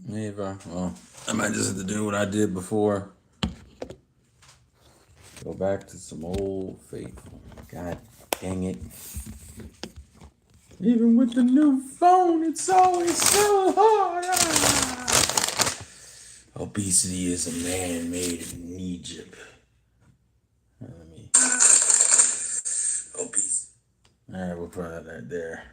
Maybe. Well, I might just have to do what I did before. Go back to some old faithful. God dang it. Even with the new phone, it's always so hard. Obesity is a man made in Egypt. Let me. Obese. All right, we'll put that right there.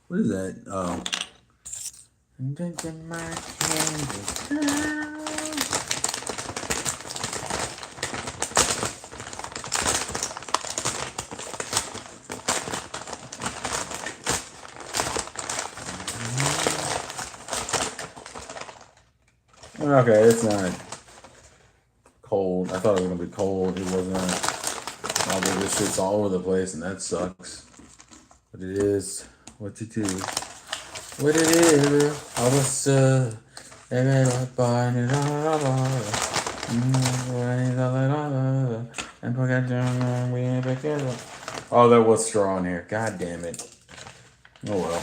What is that? Oh. Drinking my candles down. Okay, it's not cold. I thought it was gonna be cold. It wasn't. Although this shit's all over the place, and that sucks. But it is what it is. What it is. I was oh, there was straw in here. God damn it. Oh well.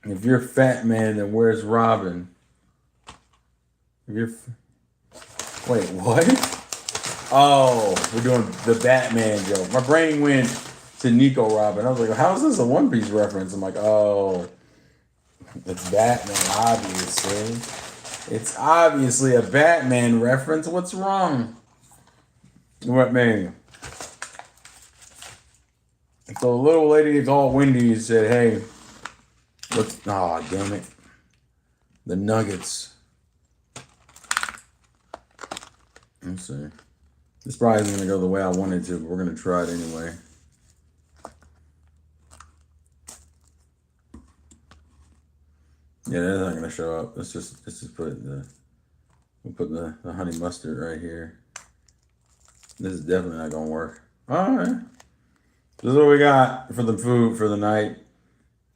If you're a fat man, then where's Robin? If you're wait, what? Oh, we're doing the Batman joke. My brain went to Nico Robin. I was like, how is this a One Piece reference? I'm like, oh, it's Batman, obviously. It's obviously a Batman reference. What's wrong? What, man? So the little lady is all windy and said, hey, let's, oh, damn it. The Nuggets. Let's see. This probably isn't going to go the way I wanted to, but we're going to try it anyway. Yeah, that's not going to show up. Let's just put we'll put the honey mustard right here. This is definitely not going to work. All right. This is what we got for the food for the night.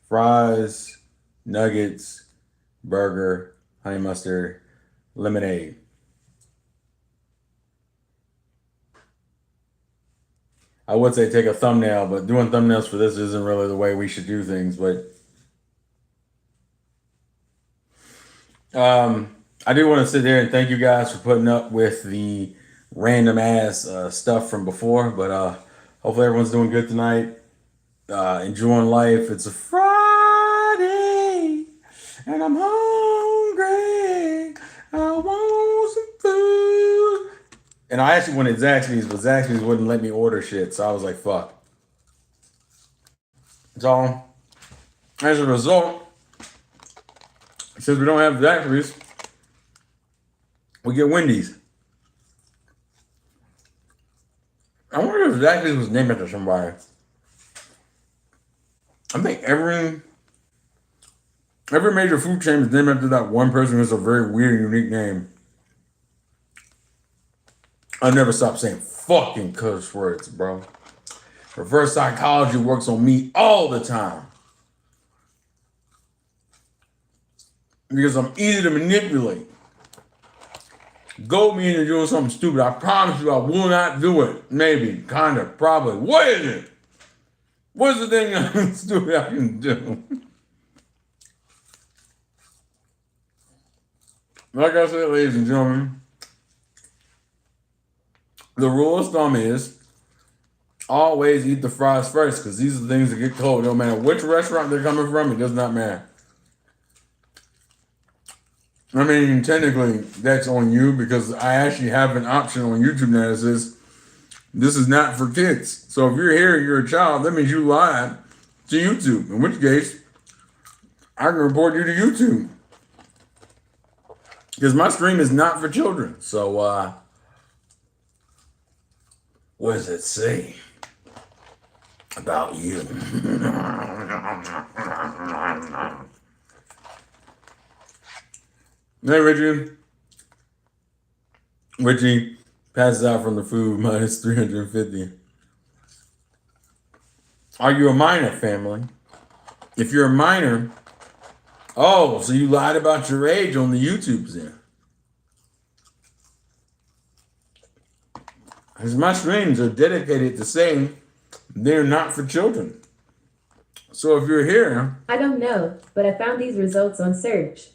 Fries, nuggets, burger, honey mustard, lemonade. I would say take a thumbnail, but doing thumbnails for this isn't really the way we should do things. But I do want to sit there and thank you guys for putting up with the random ass stuff from before. But hopefully everyone's doing good tonight. Enjoying life. It's a Friday, and I'm hungry. I want some food. And I actually went at Zaxby's, but Zaxby's wouldn't let me order shit, so I was like, fuck. So, as a result, since we don't have Zaxby's, we get Wendy's. I wonder if Zaxby's was named after somebody. I think every major food chain is named after that one person who has a very weird, unique name. I never stop saying fucking curse words, bro. Reverse psychology works on me all the time. Because I'm easy to manipulate. Go me into doing something stupid. I promise you I will not do it. Maybe, kind of, probably. What is it? What's the thing that stupid I can do? Like I said, ladies and gentlemen, the rule of thumb is always eat the fries first, because these are the things that get cold. No matter which restaurant they're coming from, it does not matter. I mean, technically, that's on you, because I actually have an option on YouTube now that says, this is not for kids. So if you're here and you're a child, that means you lied to YouTube. In which case, I can report you to YouTube. Because my stream is not for children. So, what does it say about you? Hey, Richie. Richie passes out from the food minus 350. Are you a minor, family? If you're a minor, oh, so you lied about your age on the YouTubes then. Because my streams are dedicated to saying they're not for children. So if you're here, I don't know, but I found these results on search.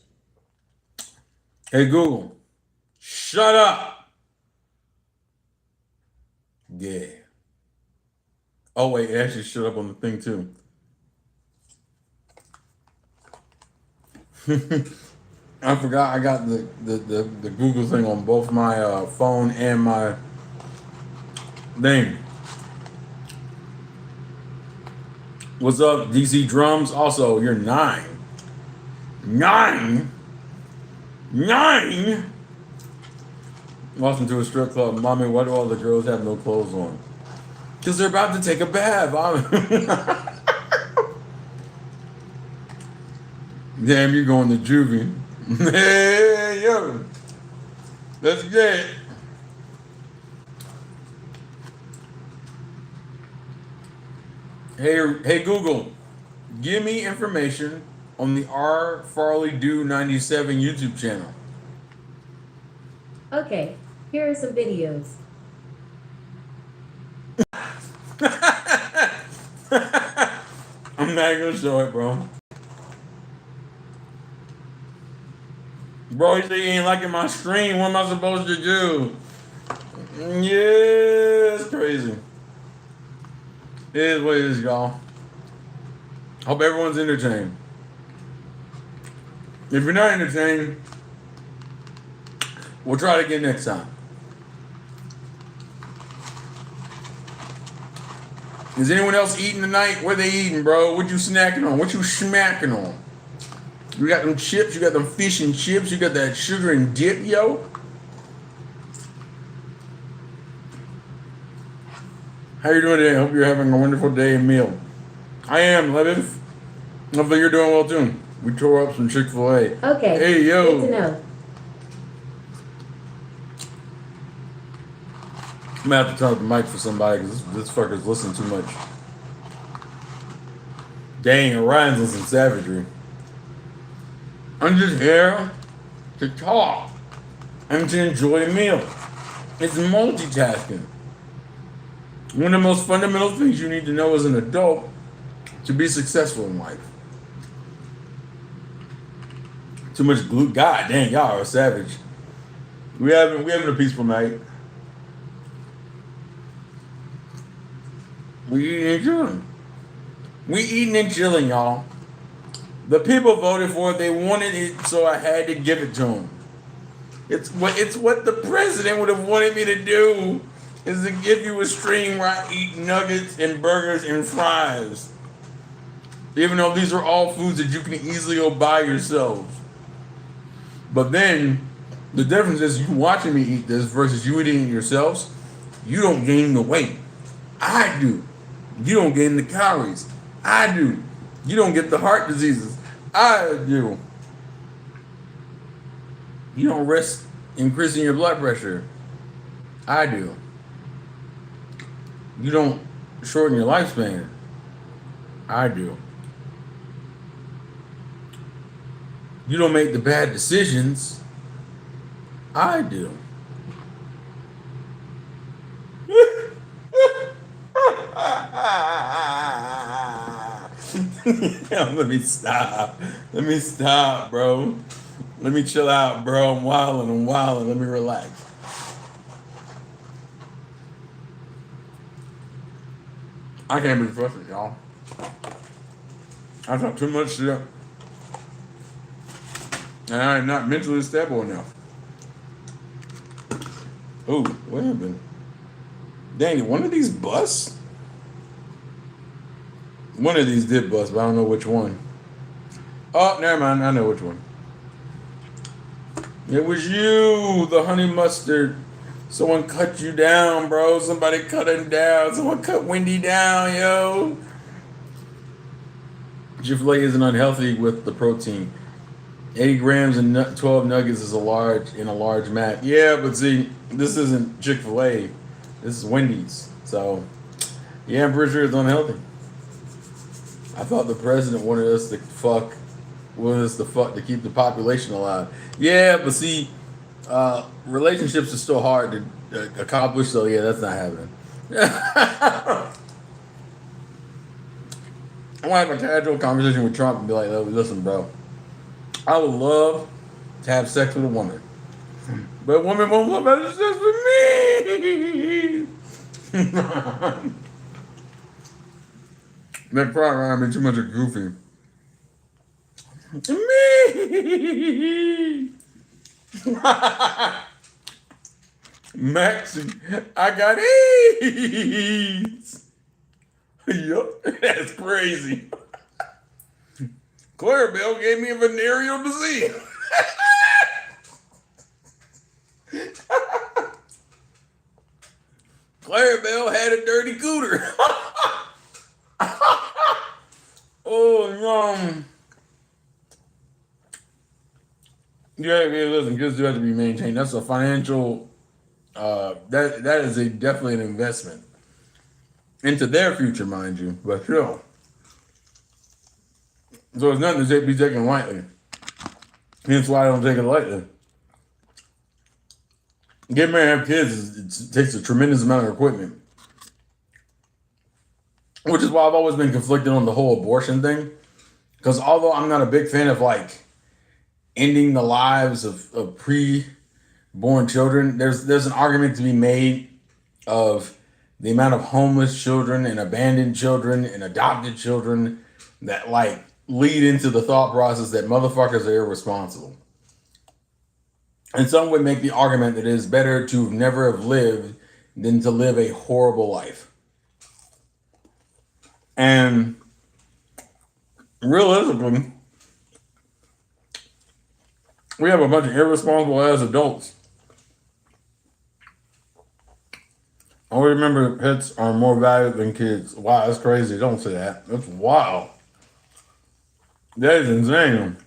hey Google, shut up. Yeah. Oh wait, it actually shut up on the thing too. I forgot I got the Google thing on both my phone and my thing. What's up, DC Drums? Also, you're 9. 9? Walked into a strip club. Mommy, why do all the girls have no clothes on? Because they're about to take a bath. Damn, you're going to juvie. Hey, yo. Let's get it. Hey Google, give me information on the R. Farley Do 97 YouTube channel. Okay, here are some videos. I'm not gonna show it, bro. Bro, he said he ain't liking my stream. What am I supposed to do? Yeah, it's crazy. It is what it is, y'all. Hope everyone's entertained. If you're not entertained, we'll try it again next time. Is anyone else eating tonight? What they eating, bro? What you snacking on? What you smacking on? You got them chips, you got them fish and chips, you got that sugar and dip, yo. How you doing today? Hope you're having a wonderful day and meal. I am, Levin. Hopefully you're doing well too. We tore up some Chick-fil-A. Okay. Hey, yo. Good to know. I'm gonna have to turn up the mic for somebody because this fucker's listening too much. Dang, Orion's on some savagery. I'm just here to talk and to enjoy a meal. It's multitasking. One of the most fundamental things you need to know as an adult to be successful in life. Too much glue. God dang, y'all are savage. We having a peaceful night. We eating and chilling. We eating and chilling, y'all. The people voted for it. They wanted it, so I had to give it to them. It's what the president would have wanted me to do, is to give you a stream where I eat nuggets and burgers and fries. Even though these are all foods that you can easily go buy yourselves. But then, the difference is you watching me eat this versus you eating it yourselves, you don't gain the weight. I do. You don't gain the calories. I do. You don't get the heart diseases. I do. You don't risk increasing your blood pressure. I do. You don't shorten your lifespan. I do. You don't make the bad decisions. I do. Let me stop, bro. Let me chill out, bro. I'm wilding. Let me relax. I can't be trusted, y'all. I talk too much shit. And I am not mentally stable enough. Ooh, what happened? Dang, one of these bust? One of these did bust, but I don't know which one. Oh, never mind. I know which one. It was you, the honey mustard. Someone cut you down, bro. Somebody cut him down. Someone cut Wendy down, yo. Chick-fil-A isn't unhealthy with the protein. 80 grams and 12 nuggets is a large Mac. Yeah, but see, this isn't Chick-fil-A. This is Wendy's. So, yeah, I'm pretty sure it's unhealthy. I thought the president wanted us to fuck to keep the population alive. Yeah, but see, Relationships are still hard to accomplish, so yeah, that's not happening. I want to have a casual conversation with Trump and be like, listen, bro, I would love to have sex with a woman, but a woman won't love having sex with me. That part around me too much of goofy. Me. Maxie, I got AIDS. Yup, that's crazy. Clarabelle gave me a venereal disease. Clarabelle had a dirty cooter. Oh no. Yeah, listen, kids do have to be maintained. That's a financial that is definitely an investment into their future, mind you. But still. So it's nothing to be taken lightly. Hence why I don't take it lightly. Getting married and have kids it takes a tremendous amount of equipment. Which is why I've always been conflicted on the whole abortion thing. Because although I'm not a big fan of like ending the lives of pre-born children, there's an argument to be made of the amount of homeless children and abandoned children and adopted children that like lead into the thought process that motherfuckers are irresponsible. And some would make the argument that it is better to never have lived than to live a horrible life. And realistically, we have a bunch of irresponsible ass adults. I always remember that pets are more valuable than kids. Wow, that's crazy. Don't say that. That's wild. That is insane.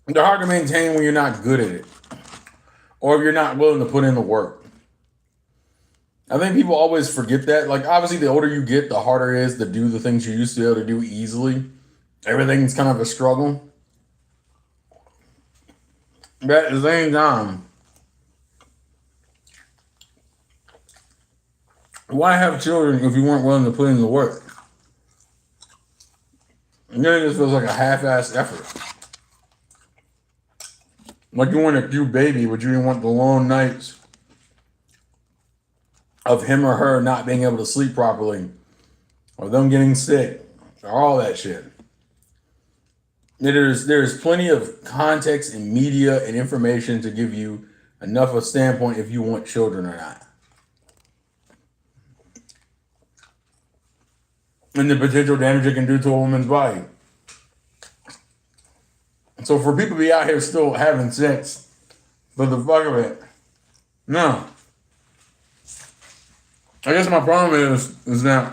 They're hard to maintain when you're not good at it. Or if you're not willing to put in the work. I think people always forget that. Like, obviously, the older you get, the harder it is to do the things you used to be able to do easily. Everything's kind of a struggle. But at the same time, why have children if you weren't willing to put in the work? And then it just feels like a half-assed effort. Like you want a cute baby, but you didn't want the long nights of him or her not being able to sleep properly, or them getting sick, or all that shit. There's plenty of context and media and information to give you enough of a standpoint if you want children or not. And the potential damage it can do to a woman's body. So for people to be out here still having sex for the fuck of it, no. I guess my problem is that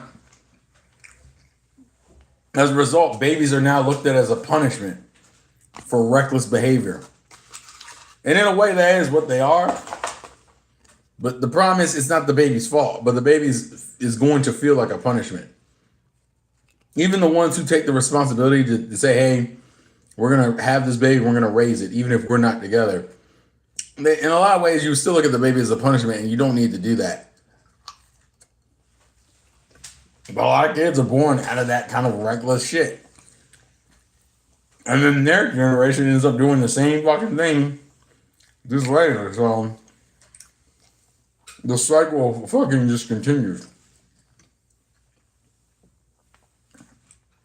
as a result, babies are now looked at as a punishment for reckless behavior. And in a way, that is what they are. But the problem is, it's not the baby's fault, but the baby is going to feel like a punishment. Even the ones who take the responsibility to say, hey, we're going to have this baby, we're going to raise it, even if we're not together. In a lot of ways, you still look at the baby as a punishment, and you don't need to do that. But a lot of kids are born out of that kind of reckless shit. And then their generation ends up doing the same fucking thing just later. So the cycle fucking just continues.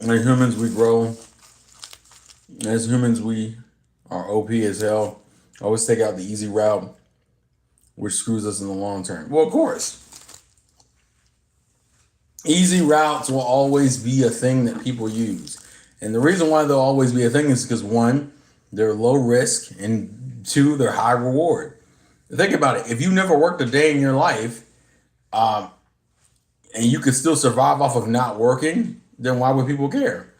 As humans, we grow. As humans, we are OP as hell. Always take out the easy route, which screws us in the long term. Well, of course. Easy routes will always be a thing that people use. And the reason why they'll always be a thing is because, one, they're low risk, and two, they're high reward. Think about it. If you never worked a day in your life, and you could still survive off of not working, then why would people care?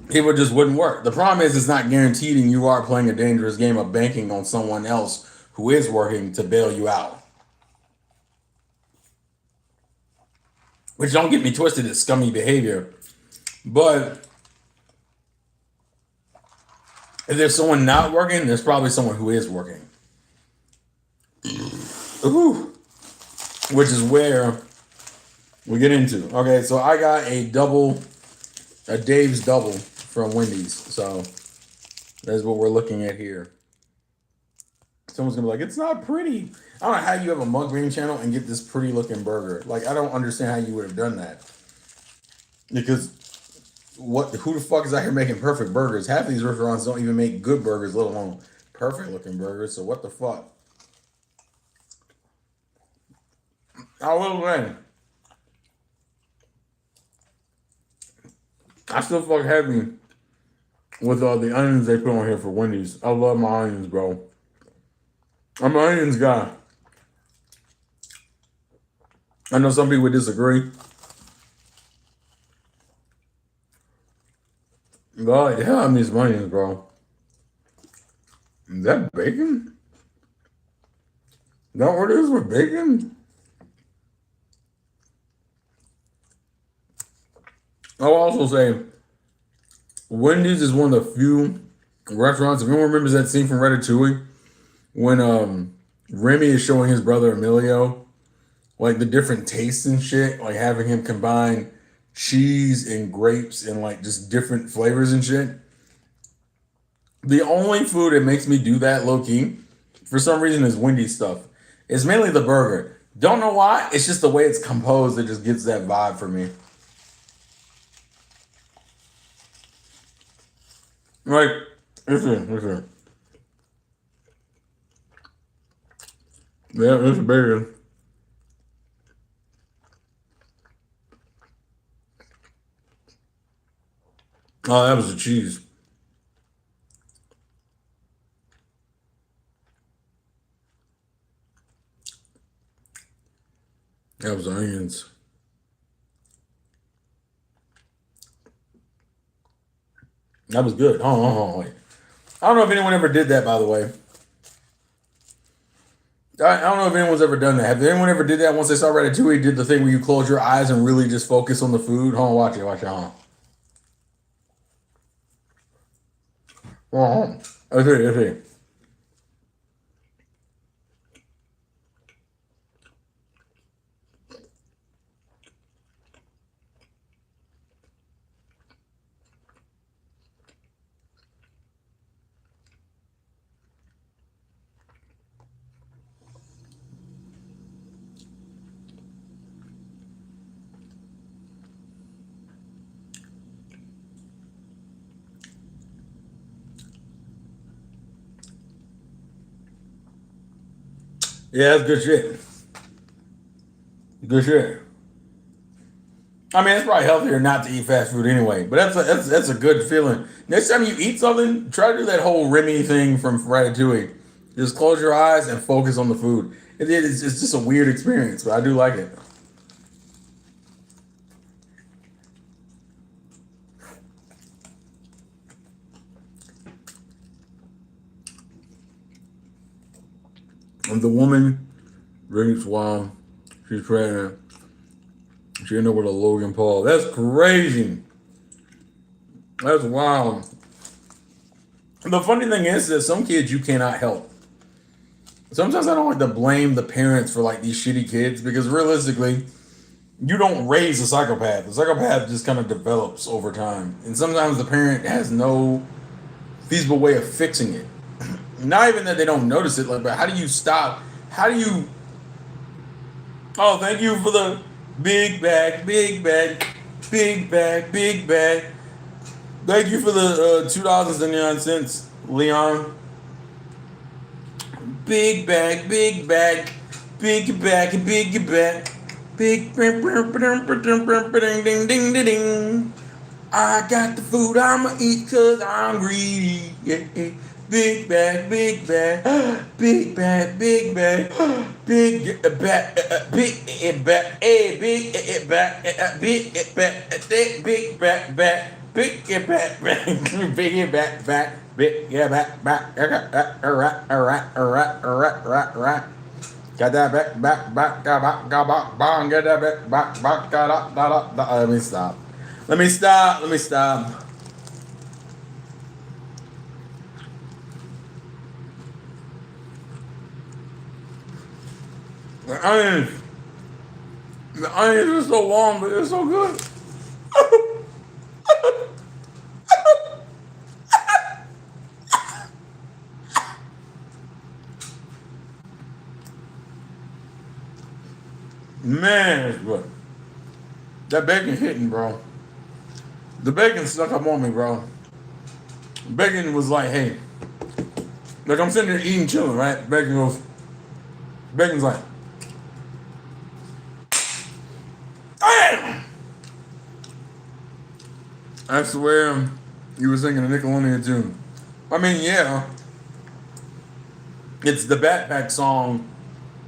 People just wouldn't work. The problem is it's not guaranteed, and you are playing a dangerous game of banking on someone else who is working to bail you out. Which, don't get me twisted, is scummy behavior. But If there's someone not working, there's probably someone who is working. Ooh. Which is where we get into. Okay, so I got a Dave's double from Wendy's. So that's what we're looking at here. Someone's gonna be like, it's not pretty. I don't know how you have a mukbang channel and get this pretty looking burger. Like, I don't understand how you would have done that. Because who the fuck is out here making perfect burgers? Half of these restaurants don't even make good burgers, let alone perfect looking burgers. So what the fuck? I will win. I still fuck heavy with the onions they put on here for Wendy's. I love my onions, bro. I'm an onions guy. I know some people would disagree. God, yeah, I miss my onions, bro. Is that bacon? Is that what it is with bacon? I'll also say Wendy's is one of the few restaurants. If anyone remembers that scene from Ratatouille when Remy is showing his brother Emilio like the different tastes and shit, like having him combine cheese and grapes and like just different flavors and shit. The only food that makes me do that low key for some reason is Wendy's stuff. It's mainly the burger. Don't know why. It's just the way it's composed that just gets that vibe for me. Like, listen. Yeah, it's bacon. Oh, that was the cheese. That was the onions. That was good. Hold on, wait. I don't know if anyone ever did that, by the way. I don't know if anyone's ever done that. Have anyone ever did that once they saw Ratatouille? Did the thing where you close your eyes and really just focus on the food? Hold on, watch it, hold on. Let's see. Yeah, that's good shit. Good shit. I mean, it's probably healthier not to eat fast food anyway, but that's a good feeling. Next time you eat something, try to do that whole Remy thing from Ratatouille. Just close your eyes and focus on the food. It's just a weird experience, but I do like it. And the woman drinks while she's pregnant. She ended up with a Logan Paul. That's crazy. That's wild. The funny thing is that some kids you cannot help. Sometimes I don't like to blame the parents for like these shitty kids because realistically, you don't raise a psychopath. The psychopath just kind of develops over time. And sometimes the parent has no feasible way of fixing it. Not even that they don't notice it, like, but how do you stop? How do you? Oh, thank you for the big bag. Thank you for the $2.79, Leon. Big bag. Ding. I got the food I'ma eat 'cause I'm greedy. Yeah. Big bag, big bag, big bag, big bag, big bag, big bag, big bag, big bag, big bag, big bag, big bag, big back, alright. Got that back, get that back, Let me stop. The onions. The onions are so long, but they're so good. Man, it's good. That bacon hitting, bro. The bacon stuck up on me, bro. Bacon was like, hey, like I'm sitting there eating, chilling, right? Bacon's like, damn! I swear you were singing a Nickelodeon tune. I mean, yeah, it's the backpack song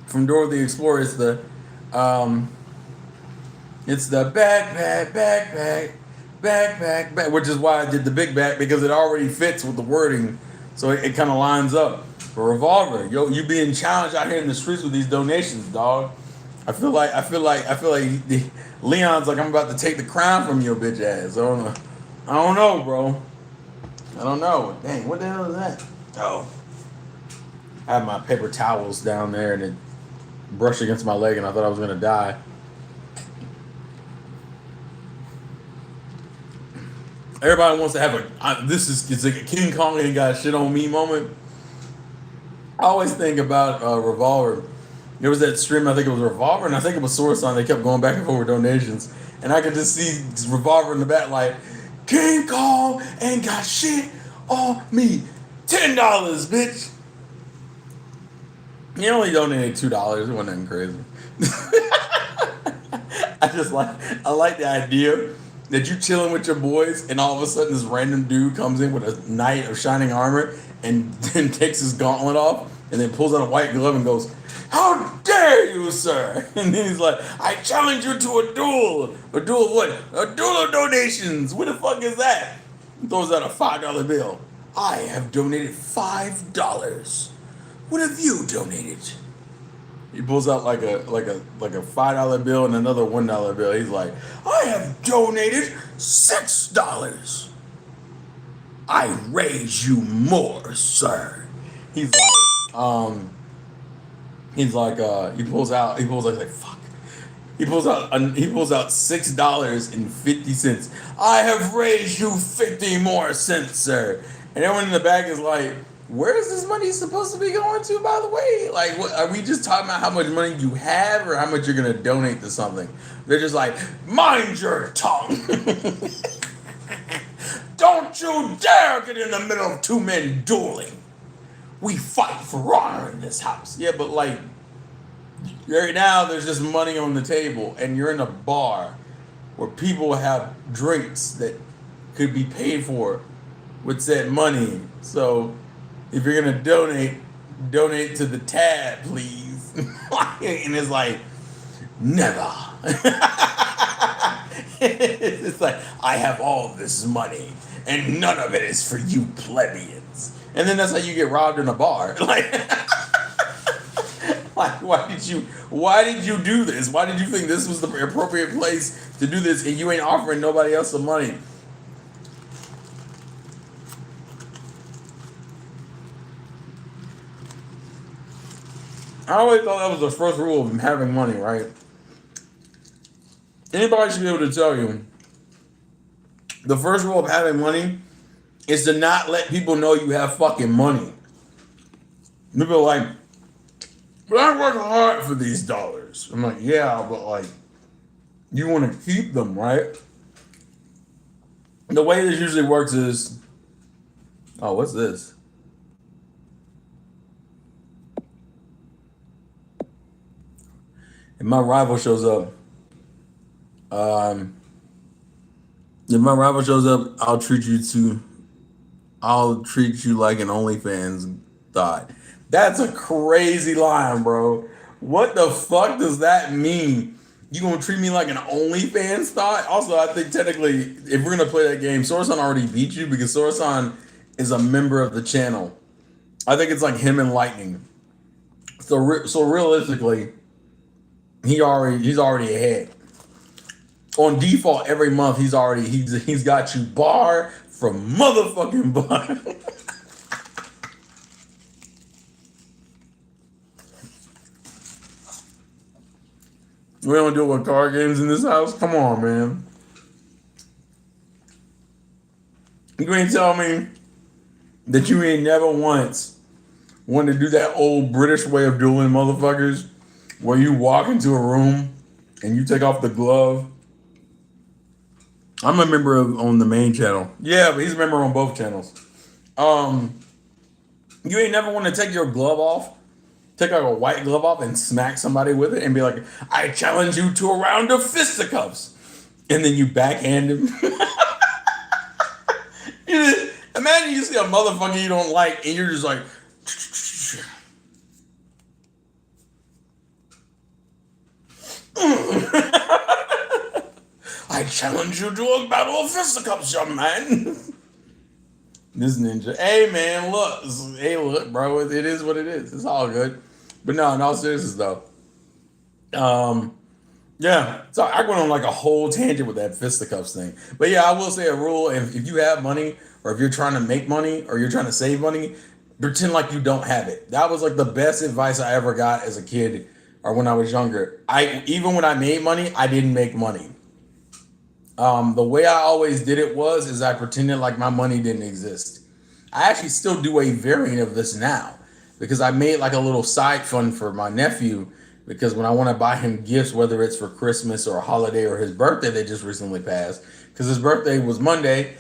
from Dora the Explorer. It's the backpack, which is why I did the big back because it already fits with the wording, so it kind of lines up. For Revolver, yo, you being challenged out here in the streets with these donations, dog. I feel like Leon's like I'm about to take the crown from your bitch ass. I don't know, bro. I don't know. Dang, what the hell is that? Oh, I have my paper towels down there and it brushed against my leg and I thought I was gonna die. Everybody wants to have it's like a King Kong ain't got shit on me moment. I always think about Revolver. There was that stream, I think it was Revolver, and I think it was Source on. They kept going back and forth with donations. And I could just see Revolver in the back like, King Kong ain't got shit on me. $10, bitch. He only donated $2. It wasn't nothing crazy. I like the idea that you chilling with your boys and all of a sudden this random dude comes in with a knight of shining armor and then takes his gauntlet off and then pulls out a white glove and goes, how dare you, sir? And then he's like, I challenge you to a duel. A duel of what? A duel of donations. What the fuck is that? He throws out a $5 bill. I have donated $5. What have you donated? He pulls out like a $5 bill and another $1 bill. He's like, I have donated $6. I raise you more, sir. He's like, he pulls out fuck. He pulls out $6.50. I have raised you 50 more cents, sir. And everyone in the back is like, where is this money supposed to be going to, by the way? Like, what, are we just talking about how much money you have or how much you're going to donate to something? They're just like, mind your tongue. Don't you dare get in the middle of two men dueling. We fight for honor in this house. Yeah, but like, right now there's just money on the table and you're in a bar where people have drinks that could be paid for with said money. So if you're gonna donate to the tab, please. And it's like, never. It's like, I have all this money and none of it is for you plebeians. And then that's how you get robbed in a bar. Like, why did you do this? Why did you think this was the appropriate place to do this and you ain't offering nobody else some money? I always thought that was the first rule of having money, right? Anybody should be able to tell you the first rule of having money is to not let people know you have fucking money. People are like, but I work hard for these dollars. I'm like, yeah, but like, you want to keep them, right? The way this usually works is, oh, what's this? If my rival shows up, I'll treat you like an OnlyFans thought. That's a crazy line, bro. What the fuck does that mean? You gonna treat me like an OnlyFans thought? Also, I think technically, if we're gonna play that game, Sorasan already beat you because Sorasan is a member of the channel. I think it's like him and Lightning. So realistically, he's already ahead. On default, every month he's got you bar from motherfucking bar. We don't deal with card games in this house. Come on, man. You ain't tell me that you ain't never once wanted to do that old British way of dueling motherfuckers where you walk into a room and you take off the glove. I'm a member on the main channel. Yeah, but he's a member on both channels. You ain't never want to take your glove off, take like a white glove off and smack somebody with it and be like, I challenge you to a round of fisticuffs. And then you backhand him. Imagine you see a motherfucker you don't like and you're just like, I challenge you to a battle of fisticuffs, young man. This ninja. Hey, man, look. Hey, look, bro. It is what it is. It's all good. But no, in all seriousness, though. Yeah. So I went on like a whole tangent with that fisticuffs thing. But yeah, I will say a rule. If you have money or if you're trying to make money or you're trying to save money, pretend like you don't have it. That was like the best advice I ever got as a kid or when I was younger. Even when I made money, I didn't make money. The way I always did it is I pretended like my money didn't exist. I actually still do a variant of this now because I made like a little side fund for my nephew because when I want to buy him gifts, whether it's for Christmas or a holiday or his birthday that just recently passed, because his birthday was Monday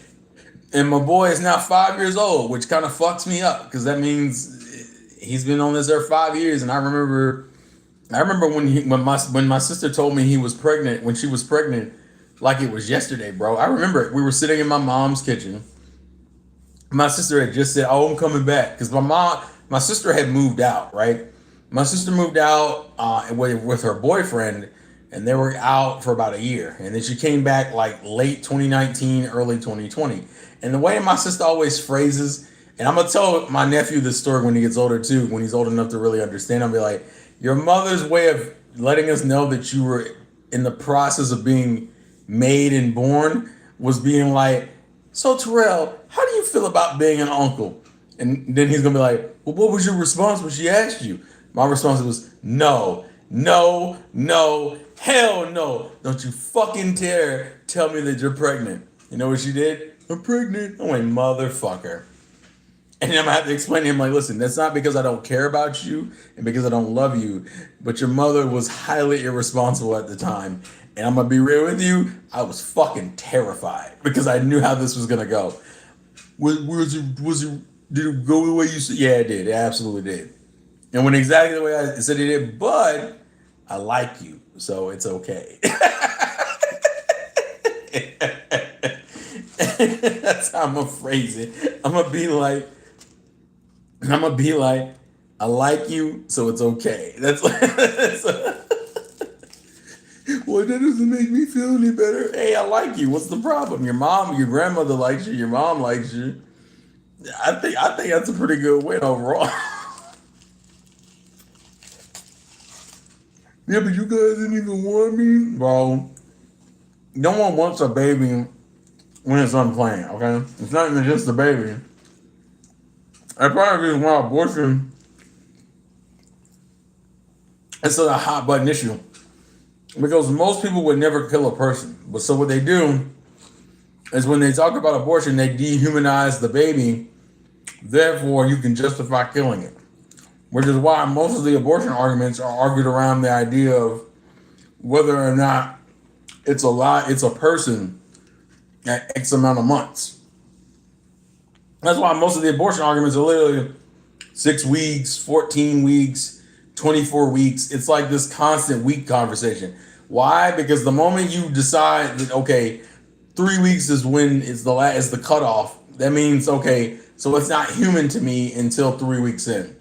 and my boy is now 5 years old, which kind of fucks me up because that means he's been on this earth 5 years. And I remember when my sister told me when she was pregnant, like it was yesterday, bro. I remember it. We were sitting in my mom's kitchen. My sister had just said, "Oh, I'm coming back," because my sister had moved out, right? My sister moved out with her boyfriend, and they were out for about a year, and then she came back like late 2019, early 2020. And the way my sister always phrases, and I'm gonna tell my nephew this story when he gets older too, when he's old enough to really understand. I'll be like, "Your mother's way of letting us know that you were in the process of being made and born was being like, so Terrell, how do you feel about being an uncle?" And then he's gonna be like, well, what was your response when she asked you? My response was, no, hell no. Don't you fucking dare tell me that you're pregnant. You know what she did? I'm pregnant. I'm like, motherfucker. And then I'm gonna have to explain to him, like, listen, that's not because I don't care about you and because I don't love you, but your mother was highly irresponsible at the time. And I'm gonna be real with you, I was fucking terrified because I knew how this was gonna go. Did it go the way you said? Yeah, it did. It absolutely did. And went exactly the way I said it did, but I like you, so it's okay. That's how I'm gonna phrase it. I'm gonna be like, I like you, so it's okay. That's well, that doesn't make me feel any better. Hey, I like you. What's the problem? Your grandmother likes you. Your mom likes you. I think that's a pretty good win overall. Yeah, but you guys didn't even want me. Bro, no one wants a baby when it's unplanned, okay? It's not even just a baby. That's part of the reason why abortion is such a hot button issue. Because most people would never kill a person. But so what they do is when they talk about abortion, they dehumanize the baby. Therefore, you can justify killing it. Which is why most of the abortion arguments are argued around the idea of whether or not it's a person at X amount of months. That's why most of the abortion arguments are literally 6 weeks, 14 weeks, 24 weeks. It's like this constant week conversation. Why? Because the moment you decide that, okay, 3 weeks is when it's the cutoff, that means, okay, so it's not human to me until 3 weeks in,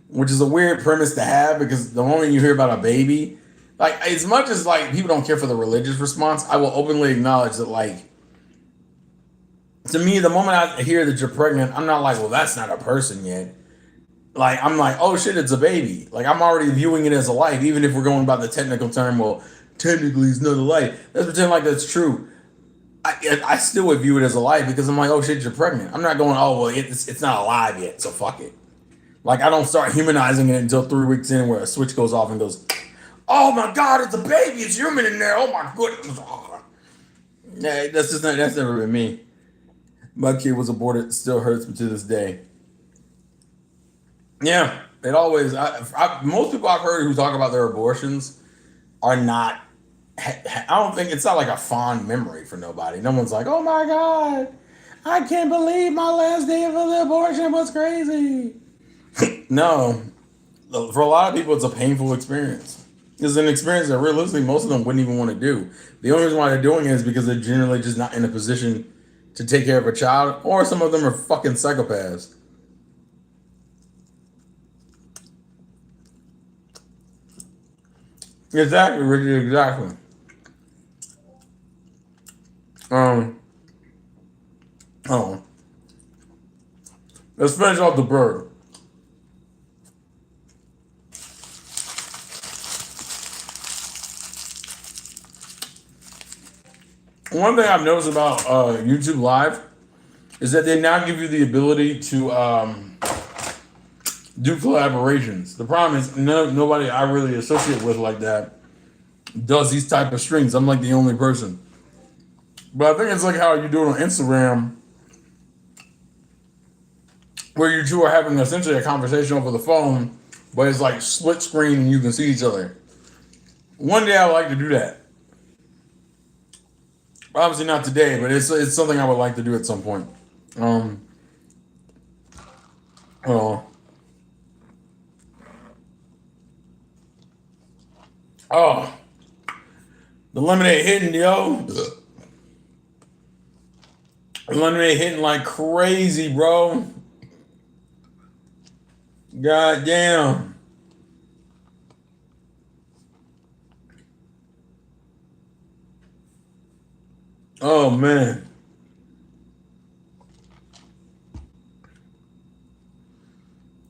which is a weird premise to have because the moment you hear about a baby, like as much as like people don't care for the religious response, I will openly acknowledge that like, to me, the moment I hear that you're pregnant, I'm not like, well, that's not a person yet. Like, I'm like, oh shit, it's a baby. Like, I'm already viewing it as a life, even if we're going by the technical term, well, technically it's not a life. Let's pretend like that's true. I still would view it as a life because I'm like, oh shit, you're pregnant. I'm not going, oh, well, it's not alive yet, so fuck it. Like, I don't start humanizing it until 3 weeks in where a switch goes off and goes, Oh my God, it's a baby. It's human in there. Oh my goodness. Oh. Yeah, that's never been me. My kid was aborted. It still hurts me to this day. Yeah, it always. Most people I've heard who talk about their abortions are not. I don't think it's not like a fond memory for nobody. No one's like, oh my God, I can't believe my last day of the abortion was crazy. No, for a lot of people, it's a painful experience. It's an experience that realistically most of them wouldn't even want to do. The only reason why they're doing it is because they're generally just not in a position to take care of a child, or some of them are fucking psychopaths. Exactly, Ricky, exactly. Um, oh, let's finish off the bird. One thing I've noticed about YouTube Live is that they now give you the ability to do collaborations. The problem is nobody I really associate with like that does these type of streams. I'm like the only person. But I think it's like how you do it on Instagram, where you two are having essentially a conversation over the phone, but it's like split screen and you can see each other. One day I would like to do that. Obviously not today, but it's something I would like to do at some point. Oh, oh, the lemonade hitting, yo. The lemonade hitting like crazy, bro. God damn. Oh man.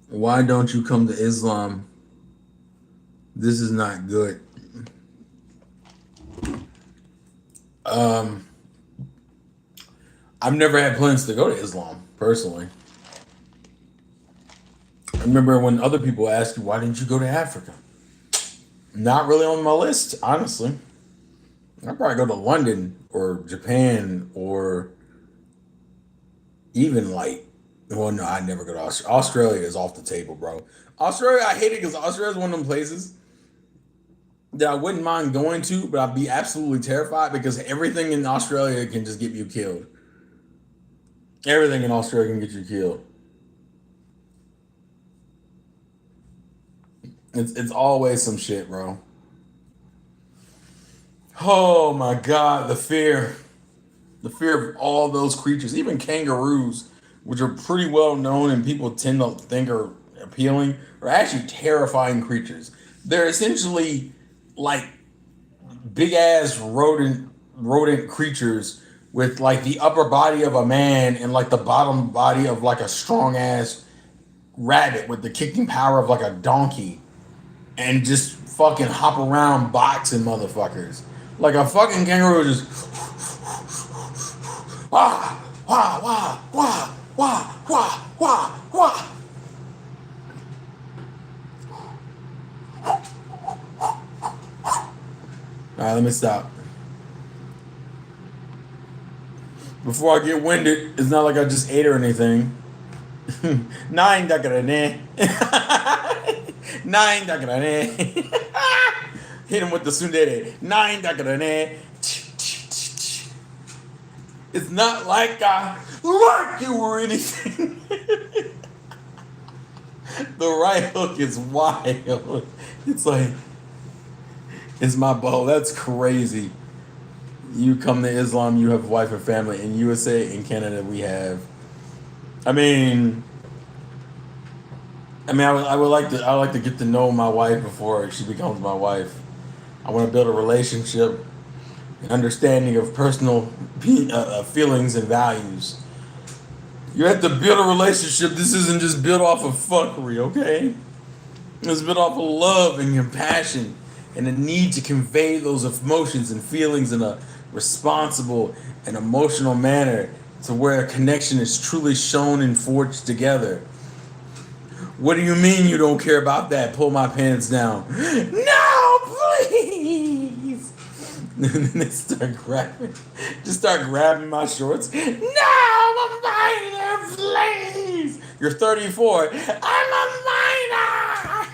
Why don't you come to Islam? This is not good. I've never had plans to go to Islam, personally. I remember when other people ask you, why didn't you go to Africa? Not really on my list, honestly. I'd probably go to London or Japan or even like, well, no, I'd never go to Australia. Australia is off the table, bro. Australia, I hate it because Australia is one of them places that I wouldn't mind going to, but I'd be absolutely terrified because everything in Australia can just get you killed. Everything in Australia can get you killed. It's always some shit, bro. Oh my God, the fear of all those creatures, even kangaroos, which are pretty well known and people tend to think are appealing, are actually terrifying creatures. They're essentially like big ass rodent creatures with like the upper body of a man and like the bottom body of like a strong ass rabbit with the kicking power of like a donkey, and just fucking hop around boxing motherfuckers. Like a fucking kangaroo just wah wah wah wah wah wah wah wah. Alright, let me stop. Before I get winded, it's not like I just ate or anything. Nine dakarane. Nine dakarane. Hit him with the sundere. Nine dakarane. It's not like I like you or anything. The right hook is wild. It's like, it's my bow. That's crazy. You come to Islam, you have a wife and family. In USA, in Canada, we have. I mean, I would like to get to know my wife before she becomes my wife. I want to build a relationship, an understanding of personal feelings and values. You have to build a relationship. This isn't just built off of fuckery, okay? It's built off of love and compassion and the need to convey those emotions and feelings in a responsible and emotional manner to where a connection is truly shown and forged together. What do you mean you don't care about that? Pull my pants down. No, And then they just start grabbing my shorts. No, I'm a minor, please. You're 34. I'm a minor.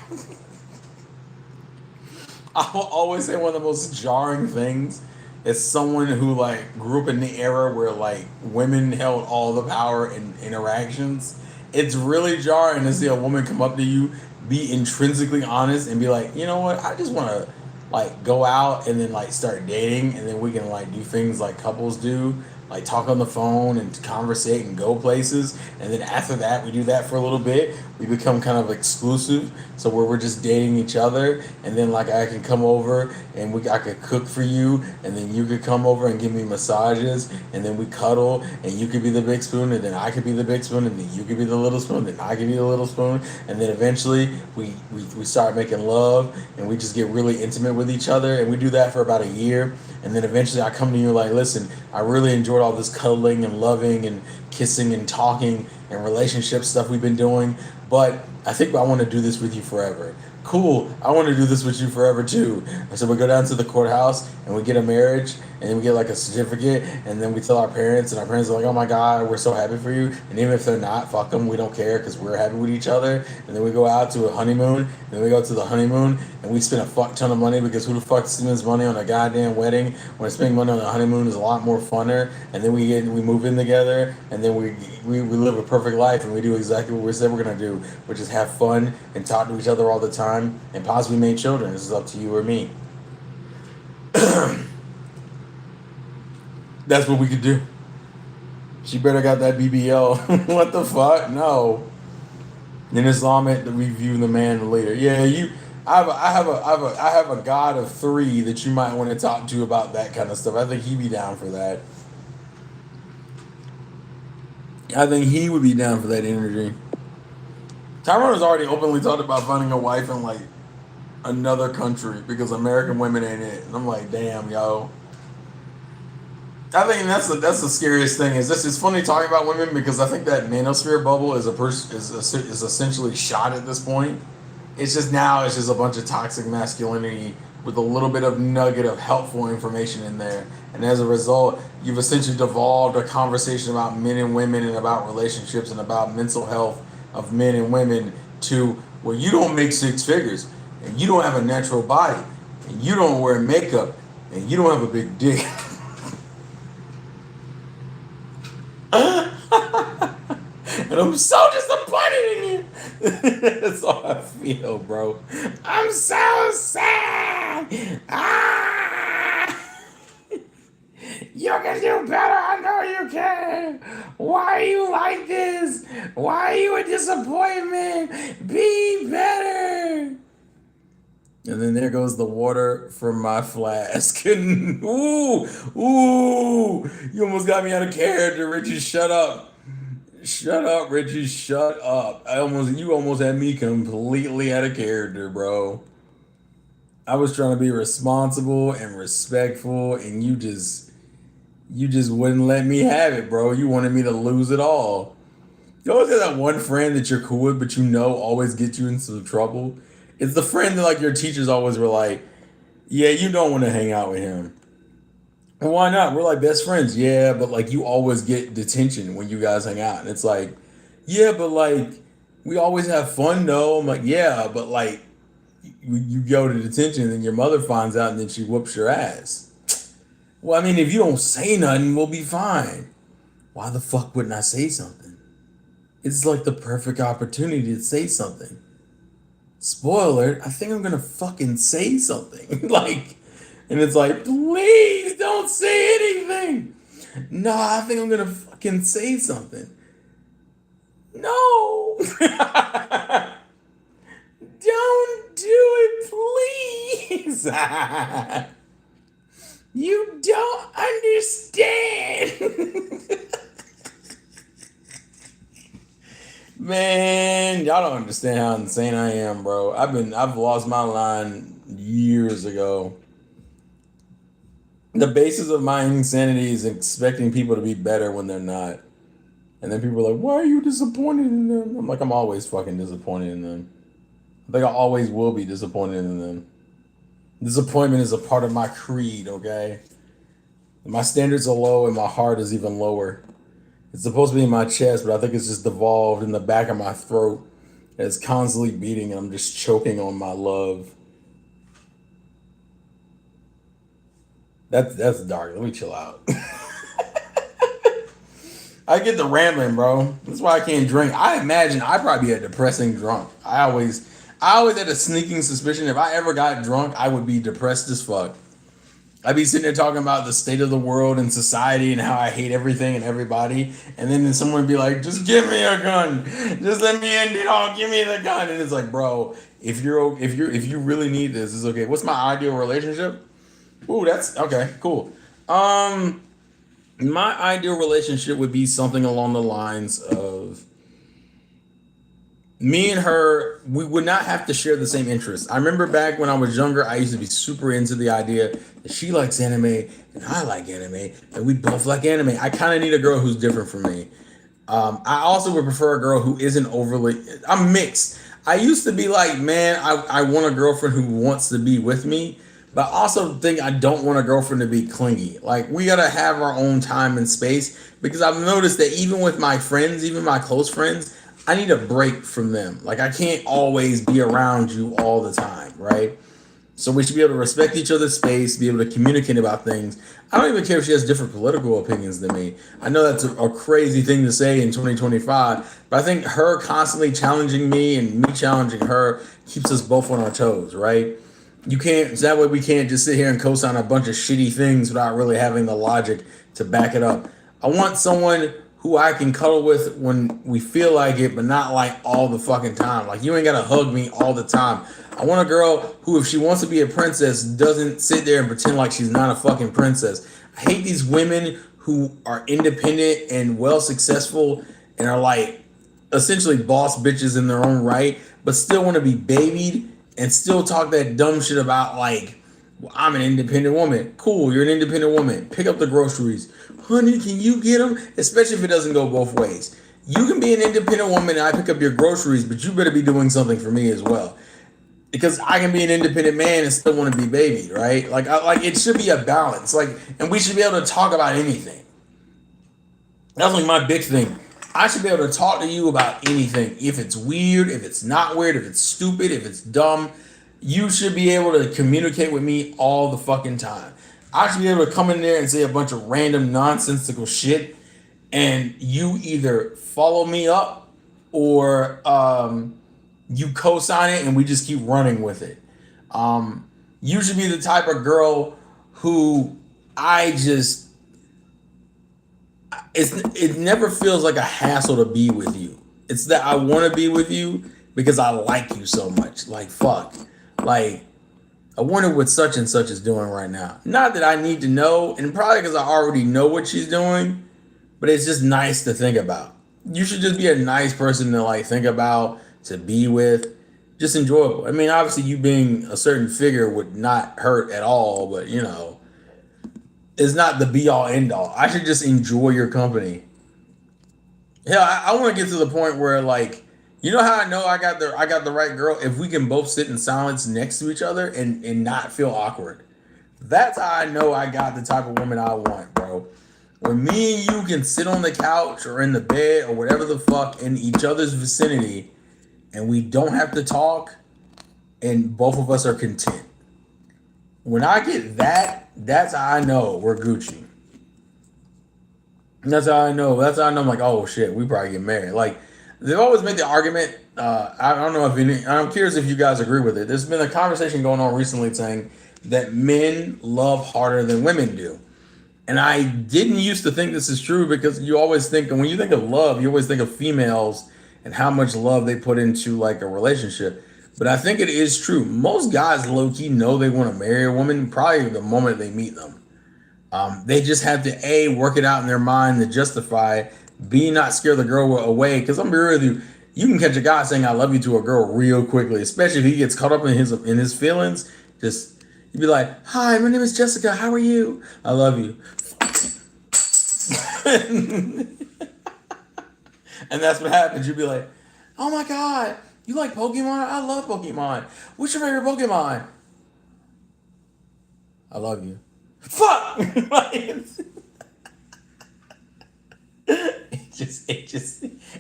I will always say one of the most jarring things is someone who like grew up in the era where like women held all the power in interactions. It's really jarring to see a woman come up to you, be intrinsically honest, and be like, you know what, I just want to like go out and then like start dating, and then we can like do things like couples do, like talk on the phone and conversate and go places, and then after that we do that for a little bit, we become kind of exclusive, so where we're just dating each other, and then like I can come over and I could cook for you, and then you could come over and give me massages, and then we cuddle, and you could be the big spoon, and then I could be the big spoon, and then you could be the little spoon, then I could be the little spoon, and then eventually we start making love, and we just get really intimate with each other, and we do that for about a year, and then eventually I come to you like, listen, I really enjoyed all this cuddling and loving and kissing and talking and relationship stuff we've been doing, but I think I want to do this with you forever. Cool, I want to do this with you forever too. And so we go down to the courthouse and we get a marriage, and then we get like a certificate, and then we tell our parents, and our parents are like, oh my God, we're so happy for you. And even if they're not, fuck them, we don't care because we're happy with each other. And then we go out to a honeymoon, and then we go to the honeymoon, and we spend a fuck ton of money, because who the fuck spends money on a goddamn wedding when spending money on a honeymoon is a lot more funner. And then we move in together, and then we live a perfect life, and we do exactly what we said we're gonna do, which is have fun and talk to each other all the time and possibly make children. This is up to you or me. That's what we could do. She better got that BBL. What the fuck? No. In Islam, to review the man later. Yeah, you. I have a god of three that you might want to talk to about that kind of stuff. I think he'd be down for that. I think he would be down for that energy. Tyrone has already openly talked about finding a wife in like another country because American women ain't it. And I'm like, damn, yo. I think that's the scariest thing. Is this? It's funny talking about women because I think that manosphere bubble is is essentially shot at this point. It's just now it's just a bunch of toxic masculinity with a little bit of nugget of helpful information in there, and as a result, you've essentially devolved a conversation about men and women and about relationships and about mental health of men and women to well, you don't make six figures, and you don't have a natural body, and you don't wear makeup, and you don't have a big dick. And I'm so disappointed in you. That's all I feel, bro. I'm so sad. You can do better. I know you can. Why are you like this? Why are you a disappointment? Be better. And then there goes the water from my flask. Ooh, you almost got me out of character, Richie. Shut up. Shut up, Richie. Shut up. You almost had me completely out of character, bro. I was trying to be responsible and respectful, and you just wouldn't let me have it, bro. You wanted me to lose it all. You always have that one friend that you're cool with, but you know always gets you into trouble. It's the friend that like your teachers always were like, yeah, you don't want to hang out with him. And why not? We're like best friends. Yeah, but like you always get detention when you guys hang out. And it's like, yeah, but like we always have fun though. I'm like, yeah, but like you go to detention and then your mother finds out and then she whoops your ass. Well, I mean, if you don't say nothing, we'll be fine. Why the fuck wouldn't I say something? It's like the perfect opportunity to say something. Spoiler, I think I'm gonna fucking say something. Like, and it's like, please don't say anything. No, I think I'm gonna fucking say something. No. Don't do it, please. You don't understand. Man, y'all don't understand how insane I am, bro. I've lost my line years ago. The basis of my insanity is expecting people to be better when they're not. And then people are like, why are you disappointed in them? I'm like, I'm always fucking disappointed in them. I think I always will be disappointed in them. Disappointment is a part of my creed, okay? My standards are low and my heart is even lower. It's supposed to be in my chest, but I think it's just devolved in the back of my throat. And it's constantly beating and I'm just choking on my love. That's dark. Let me chill out. I get the rambling, bro. That's why I can't drink. I imagine I'd probably be a depressing drunk. I always had a sneaking suspicion if I ever got drunk, I would be depressed as fuck. I'd be sitting there talking about the state of the world and society and how I hate everything and everybody, and then someone would be like, "Just give me a gun, just let me end it all. Give me the gun." And it's like, bro, if you really need this, it's okay. What's my ideal relationship? Ooh, that's okay, cool. My ideal relationship would be something along the lines of me and her, we would not have to share the same interests. I remember back when I was younger, I used to be super into the idea that she likes anime and I like anime and we both like anime. I kind of need a girl who's different from me. I also would prefer a girl who isn't overly, I'm mixed. I used to be like, man, I want a girlfriend who wants to be with me, but I also think I don't want a girlfriend to be clingy. Like, we gotta have our own time and space because I've noticed that even with my friends, even my close friends, I need a break from them. Like, I can't always be around you all the time, right? So we should be able to respect each other's space, be able to communicate about things. I don't even care if she has different political opinions than me. I know that's a crazy thing to say in 2025, but I think her constantly challenging me and me challenging her keeps us both on our toes, right? You can't, that way we can't just sit here and co-sign a bunch of shitty things without really having the logic to back it up. I want someone who I can cuddle with when we feel like it, but not like all the fucking time. Like, you ain't gotta hug me all the time. I want a girl who, if she wants to be a princess, doesn't sit there and pretend like she's not a fucking princess. I hate these women who are independent and well successful and are like essentially boss bitches in their own right, but still want to be babied and still talk that dumb shit about like, well, I'm an independent woman. Cool, you're an independent woman. Pick up the groceries. Honey, can you get them? Especially if it doesn't go both ways. You can be an independent woman and I pick up your groceries, but you better be doing something for me as well. Because I can be an independent man and still want to be babied, right? Like it should be a balance. Like, and we should be able to talk about anything. That's like my big thing. I should be able to talk to you about anything. If it's weird, if it's not weird, if it's stupid, if it's dumb, you should be able to communicate with me all the fucking time. I should be able to come in there and say a bunch of random nonsensical shit, and you either follow me up or you co-sign it, and we just keep running with it. You should be the type of girl who I just it never feels like a hassle to be with you. It's that I want to be with you because I like you so much. Like, fuck. Like, I wonder what such and such is doing right now. Not that I need to know, and probably because I already know what she's doing, but it's just nice to think about. You should just be a nice person to like think about, to be with, just enjoyable. I mean, obviously you being a certain figure would not hurt at all, but you know, it's not the be all end all. I should just enjoy your company. Hell, I want to get to the point where like, you know how I know I got the right girl? If we can both sit in silence next to each other and not feel awkward. That's how I know I got the type of woman I want, bro. When me and you can sit on the couch or in the bed or whatever the fuck in each other's vicinity and we don't have to talk and both of us are content. When I get that, that's how I know we're Gucci. That's how I know. That's how I know I'm like, oh shit, we probably get married. Like, they've always made the argument. I don't know if any. I'm curious if you guys agree with it. There's been a conversation going on recently saying that men love harder than women do, and I didn't used to think this is true because you always think, and when you think of love, you always think of females and how much love they put into like a relationship. But I think it is true. Most guys low key know they want to marry a woman probably the moment they meet them. They just have to work it out in their mind to justify, B, not scare the girl away. Because I'm be real with you, you can catch a guy saying "I love you" to a girl real quickly, especially if he gets caught up in his feelings. Just you'd be like, "Hi, my name is Jessica. How are you? I love you." And that's what happens. You'd be like, "Oh my god, you like Pokemon? I love Pokemon. What's your favorite Pokemon?" I love you. Fuck! Like, it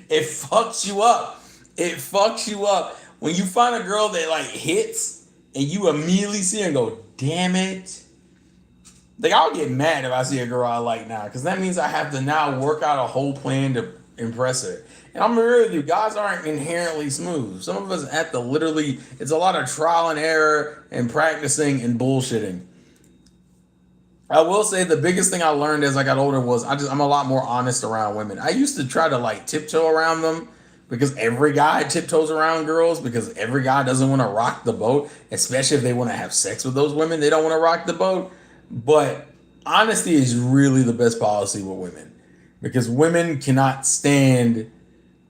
fucks you up. It fucks you up. When you find a girl that like hits and you immediately see her and go, damn it. Like, I'll get mad if I see a girl I like now, because that means I have to now work out a whole plan to impress her. And I'm real with you, guys aren't inherently smooth. Some of us have to literally, it's a lot of trial and error and practicing and bullshitting. I will say the biggest thing I learned as I got older was I'm a lot more honest around women. I used to try to like tiptoe around them because every guy tiptoes around girls because every guy doesn't want to rock the boat, especially if they want to have sex with those women. They don't want to rock the boat. But honesty is really the best policy with women because women cannot stand.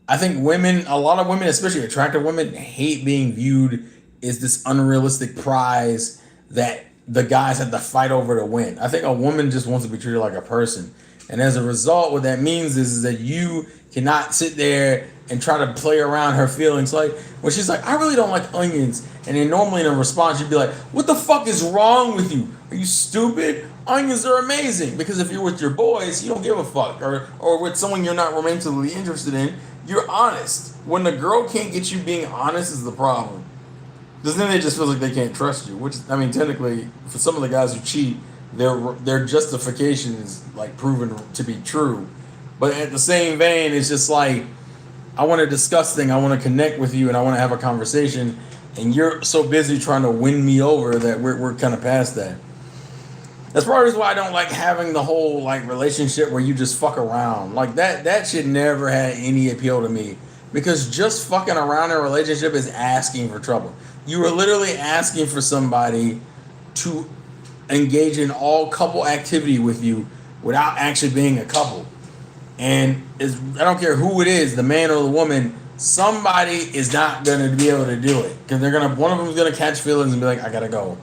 I think women, a lot of women, especially attractive women, hate being viewed as this unrealistic prize that the guys have to fight over to win. I think a woman just wants to be treated like a person. And as a result, what that means is that you cannot sit there and try to play around her feelings. Like when she's like, I really don't like onions. And then normally in a response, you'd be like, what the fuck is wrong with you? Are you stupid? Onions are amazing. Because if you're with your boys, you don't give a fuck. Or with someone you're not romantically interested in, you're honest. When the girl can't get you being honest is the problem. Because then it just feels like they can't trust you. Which, I mean, technically, for some of the guys who cheat, their justification is like proven to be true. But at the same vein, it's just like, I want to discuss things, I want to connect with you, and I want to have a conversation. And you're so busy trying to win me over that we're kind of past that. That's probably why I don't like having the whole like relationship where you just fuck around. Like that shit never had any appeal to me. Because just fucking around in a relationship is asking for trouble. You are literally asking for somebody to engage in all couple activity with you without actually being a couple. And I don't care who it is, the man or the woman, somebody is not going to be able to do it. Because one of them is going to catch feelings and be like, I got to go.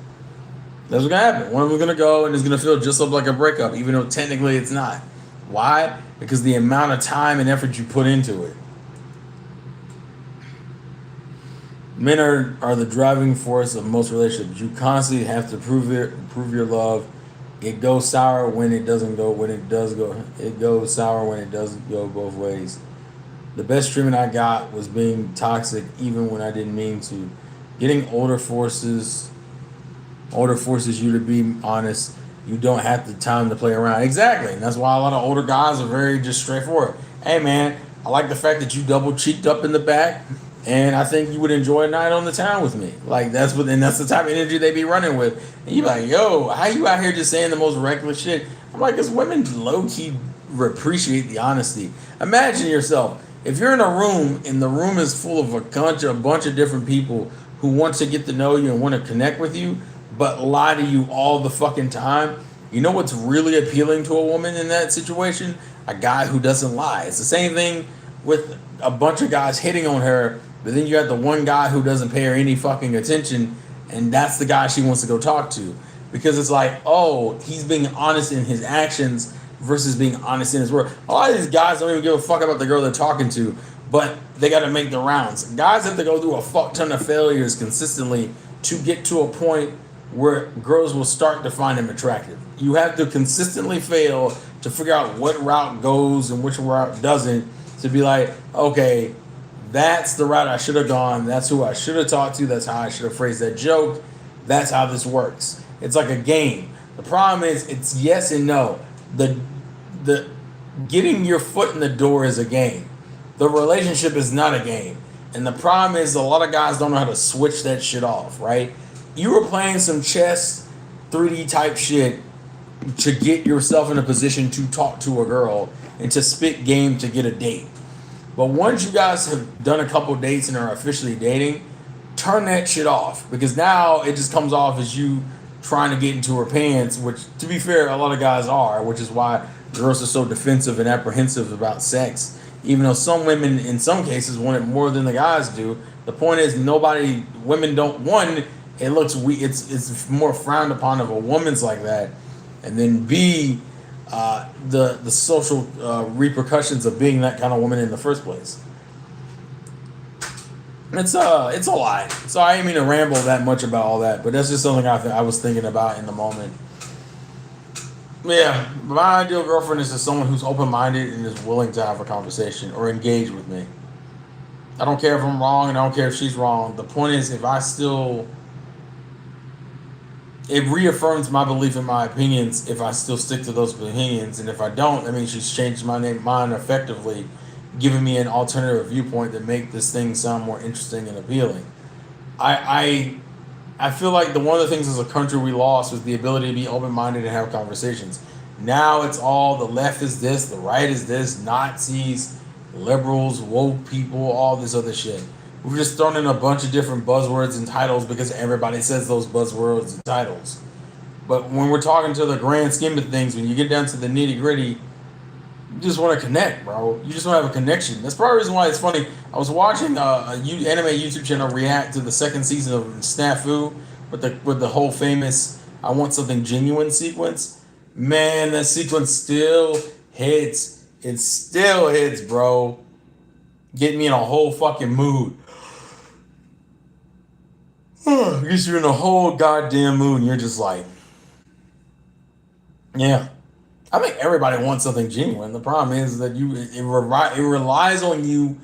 That's what's going to happen. One of them is going to go and it's going to feel just like a breakup, even though technically it's not. Why? Because the amount of time and effort you put into it. Men are the driving force of most relationships. You constantly have to prove your love. It goes sour when it doesn't go. When it does go, it goes sour when it doesn't go both ways. The best treatment I got was being toxic, even when I didn't mean to. Getting older forces you to be honest. You don't have the time to play around. Exactly. And that's why a lot of older guys are very just straightforward. Hey man, I like the fact that you double cheeked up in the back. And I think you would enjoy a night on the town with me. Like that's the type of energy they be running with. And you be like, yo, how you out here just saying the most reckless shit? I'm like, because women low-key appreciate the honesty. Imagine yourself, if you're in a room and the room is full of a bunch of different people who want to get to know you and want to connect with you, but lie to you all the fucking time. You know what's really appealing to a woman in that situation? A guy who doesn't lie. It's the same thing with a bunch of guys hitting on her. But then you have the one guy who doesn't pay her any fucking attention, and that's the guy she wants to go talk to. Because it's like, oh, he's being honest in his actions versus being honest in his word. A lot of these guys don't even give a fuck about the girl they're talking to, but they got to make the rounds. Guys have to go through a fuck ton of failures consistently to get to a point where girls will start to find him attractive. You have to consistently fail to figure out what route goes and which route doesn't, to be like, okay, that's the route I should have gone. That's who I should have talked to. That's how I should have phrased that joke. That's how this works. It's like a game. The problem is it's yes and no. The getting your foot in the door is a game. The relationship is not a game. And the problem is a lot of guys don't know how to switch that shit off, right? You were playing some chess, 3D type shit to get yourself in a position to talk to a girl and to spit game to get a date. But once you guys have done a couple dates and are officially dating, turn that shit off. Because now it just comes off as you trying to get into her pants, which, to be fair, a lot of guys are, which is why girls are so defensive and apprehensive about sex. Even though some women, in some cases, want it more than the guys do. The point is, women don't, one, it looks weak. It's more frowned upon if a woman's like that. And then B, the social repercussions of being that kind of woman in the first place. It's a lot. So I didn't mean to ramble that much about all that, but that's just something I was thinking about in the moment. Yeah, my ideal girlfriend is just someone who's open-minded and is willing to have a conversation or engage with me. I don't care if I'm wrong, and I don't care if she's wrong. The point is, if I still, it reaffirms my belief in my opinions if I still stick to those opinions, and if I don't, I mean, she's changed my mind effectively, giving me an alternative viewpoint that make this thing sound more interesting and appealing. I feel like one of the things as a country we lost was the ability to be open minded and have conversations. Now it's all the left is this, the right is this, Nazis, liberals, woke people, all this other shit. We've just thrown in a bunch of different buzzwords and titles because everybody says those buzzwords and titles. But when we're talking to the grand scheme of things, when you get down to the nitty gritty, you just want to connect, bro. You just want to have a connection. That's probably the reason why it's funny. I was watching anime YouTube channel react to the second season of Snafu with the whole famous "I want something genuine" sequence. Man, that sequence still hits. It still hits, bro. Getting me in a whole fucking mood. Gets you in a whole goddamn mood, and you're just like, yeah. I think everybody wants something genuine. The problem is that it relies on you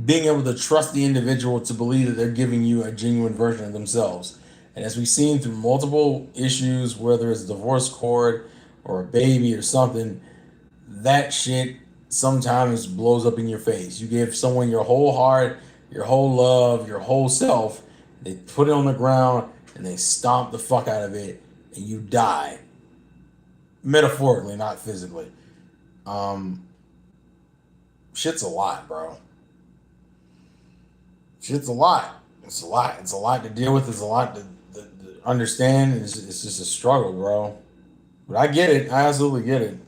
being able to trust the individual to believe that they're giving you a genuine version of themselves. And as we've seen through multiple issues, whether it's a divorce court or a baby or something, that shit sometimes blows up in your face. You give someone your whole heart, your whole love, your whole self, they put it on the ground and they stomp the fuck out of it, and you die. Metaphorically, not physically. Shit's a lot, bro. Shit's a lot. It's a lot. It's a lot to deal with. It's a lot to understand. It's just a struggle, bro. But I get it. I absolutely get it.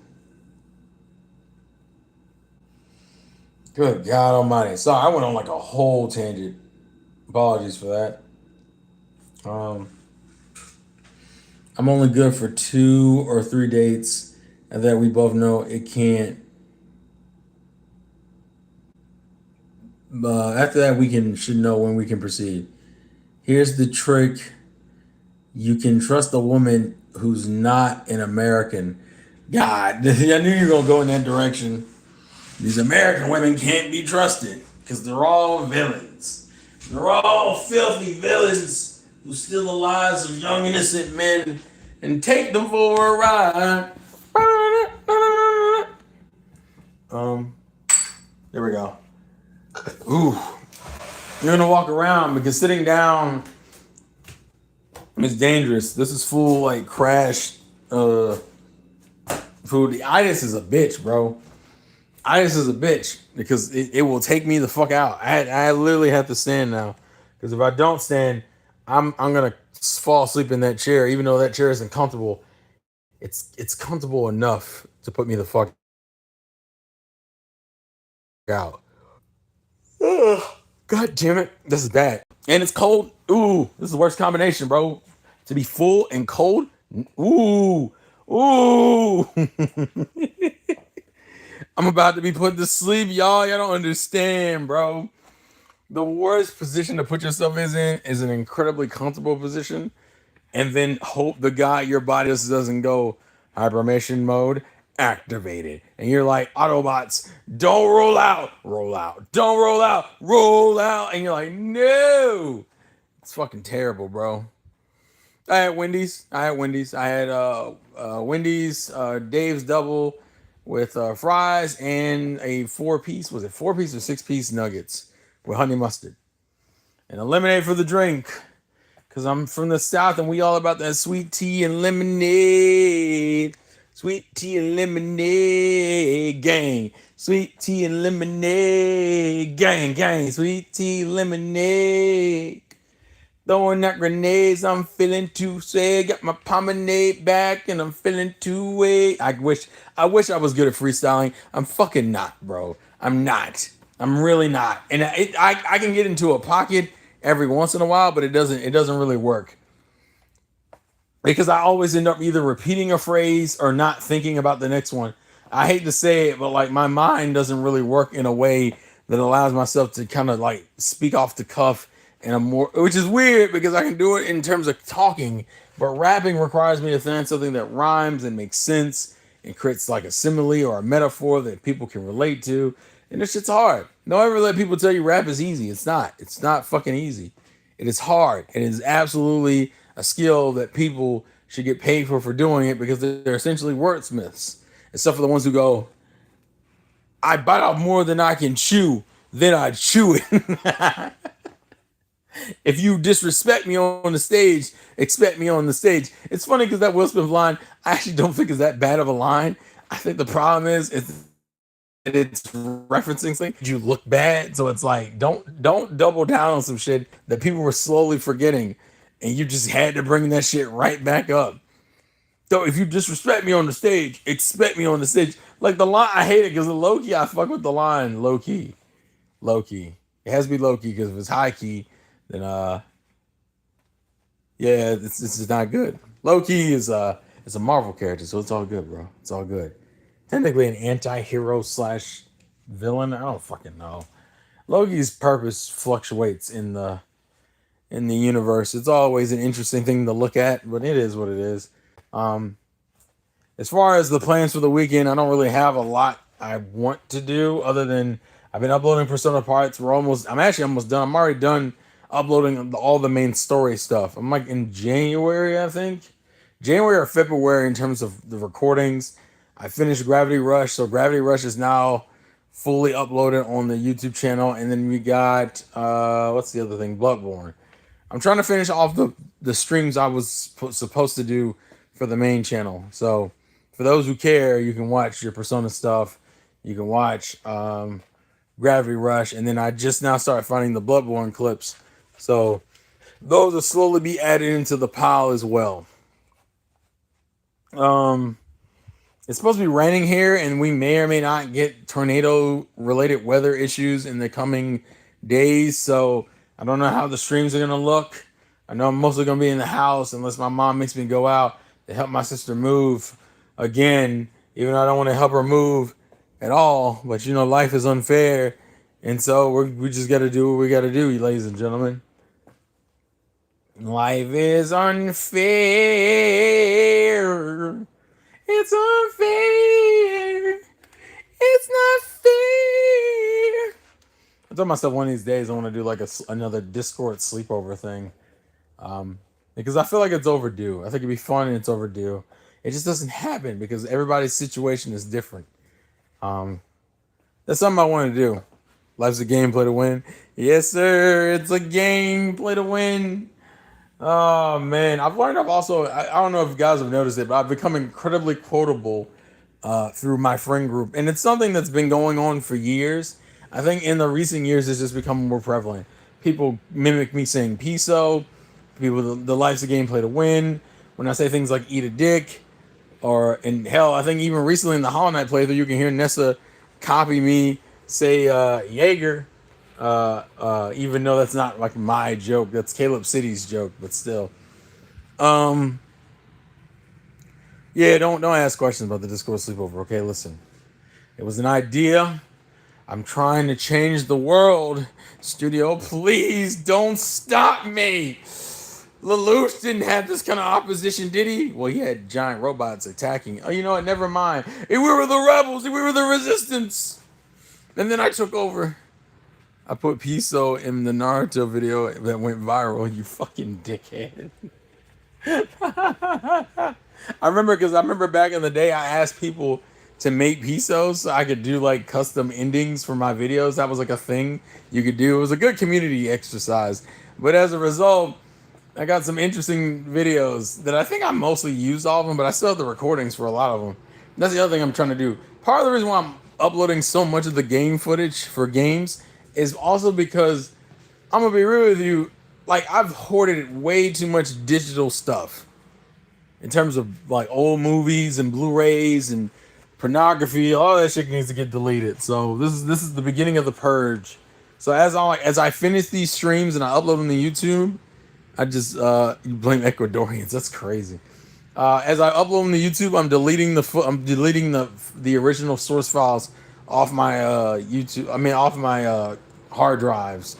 Good God Almighty. So I went on like a whole tangent. Apologies for that. I'm only good for 2 or 3 dates, and that we both know it can't. After that, should know when we can proceed. Here's the trick: you can trust a woman who's not an American. God, I knew you were gonna go in that direction. These American women can't be trusted because they're all villains. They're all filthy villains who steal the lives of young innocent men and take them for a ride. There we go. Ooh. You're gonna walk around because sitting down is dangerous. This is full like crash food. The itis is a bitch, bro. Itis is a bitch because it will take me the fuck out. I literally have to stand now. Because if I don't stand, I'm gonna fall asleep in that chair, even though that chair isn't comfortable. It's comfortable enough to put me the fuck out. Ugh. God damn it, this is bad, and it's cold. Ooh, this is the worst combination, bro. To be full and cold. Ooh, ooh. I'm about to be put to sleep, y'all. Y'all don't understand, bro. The worst position to put yourself in is an incredibly comfortable position, and then hope the God your body doesn't go hibernation mode activated, and you're like Autobots, don't roll out, don't roll out, roll out, and you're like, no, it's fucking terrible, bro. I had Wendy's. I had Wendy's Dave's double with fries and a 4-piece. Was it 4-piece or 6-piece nuggets with honey mustard and a lemonade for the drink? Because I'm from the South and we all about that sweet tea and lemonade. Sweet tea and lemonade gang. Sweet tea and lemonade gang. Sweet tea lemonade. Throwing that grenades, I'm feeling too sad. Got my promenade back and I'm feeling too way. I wish I was good at freestyling. I'm fucking not, bro. I'm not. I'm really not. And I can get into a pocket every once in a while, but it doesn't really work. Because I always end up either repeating a phrase or not thinking about the next one. I hate to say it, but like my mind doesn't really work in a way that allows myself to kind of like speak off the cuff and which is weird because I can do it in terms of talking, but rapping requires me to find something that rhymes and makes sense and creates like a simile or a metaphor that people can relate to. And this shit's hard. Don't ever let people tell you rap is easy. It's not. It's not fucking easy. It is hard. It is absolutely a skill that people should get paid for doing it, because they're essentially wordsmiths. Except for the ones who go, I bite off more than I can chew, then I chew it. If you disrespect me on the stage, expect me on the stage. It's funny because that Will Smith line, I actually don't think is that bad of a line. I think the problem is it's referencing things. You look bad, so it's like don't double down on some shit that people were slowly forgetting, and you just had to bring that shit right back up. So if you disrespect me on the stage, expect me on the stage. Like the line, I hate it because low key, I fuck with the line low key. It has to be low key, because if it's high key, then yeah, it's just not good. Low key is it's a Marvel character, so it's all good, bro. It's all good. Technically an anti-hero slash villain. I don't fucking know. Loki's purpose fluctuates in the universe. It's always an interesting thing to look at, but it is what it is. As far as the plans for the weekend, I don't really have a lot I want to do other than I've been uploading Persona parts. I'm actually almost done. I'm already done uploading all the main story stuff. I'm like in January, I think. January or February in terms of the recordings. I finished Gravity Rush, so Gravity Rush is now fully uploaded on the YouTube channel. And then we got what's the other thing? Bloodborne. I'm trying to finish off the streams I was supposed to do for the main channel. So for those who care, you can watch your Persona stuff. You can watch Gravity Rush, and then I just now started finding the Bloodborne clips. So those will slowly be added into the pile as well. It's supposed to be raining here, and we may or may not get tornado-related weather issues in the coming days. So I don't know how the streams are going to look. I know I'm mostly going to be in the house unless my mom makes me go out to help my sister move again, even though I don't want to help her move at all. But, you know, life is unfair. And so we just got to do what we got to do, ladies and gentlemen. Life is unfair. It's unfair. It's not fair. I told myself one of these days I want to do like another Discord sleepover thing. Because I feel like it's overdue. I think it'd be fun and it's overdue. It just doesn't happen because everybody's situation is different. That's something I want to do. Life's a game, play to win. Yes, sir. It's a game, play to win. Oh, man. I've also, I don't know if you guys have noticed it, but I've become incredibly quotable through my friend group. And it's something that's been going on for years. I think in the recent years, it's just become more prevalent. People mimic me saying piso. People, the life's a game, play to win. When I say things like eat a dick, or in hell, I think even recently in the Hollow Knight playthrough, you can hear Nessa copy me say Jaeger, even though that's not like my joke. That's Caleb City's joke, but still. Yeah, don't ask questions about the Discord sleepover, okay? Listen. It was an idea. I'm trying to change the world. Studio, please don't stop me. Lelouch didn't have this kind of opposition, did he? Well, he had giant robots attacking. Oh, you know what? Never mind. We were the rebels. We were the resistance. And then I took over. I put Piso in the Naruto video that went viral. You fucking dickhead. I remember back in the day, I asked people to make Pisos so I could do like custom endings for my videos. That was like a thing you could do. It was a good community exercise. But as a result, I got some interesting videos that I think I mostly used all of them, but I still have the recordings for a lot of them. That's the other thing I'm trying to do. Part of the reason why I'm uploading so much of the game footage for games is also because, I'm going to be real with you, like I've hoarded way too much digital stuff in terms of like old movies and Blu-rays and pornography. All that shit needs to get deleted. So this is the beginning of the purge. So as I finish these streams and I upload them to YouTube, I just you blame Ecuadorians. That's crazy. As I upload them to YouTube, I'm deleting the original source files off my YouTube. I mean, off my hard drives,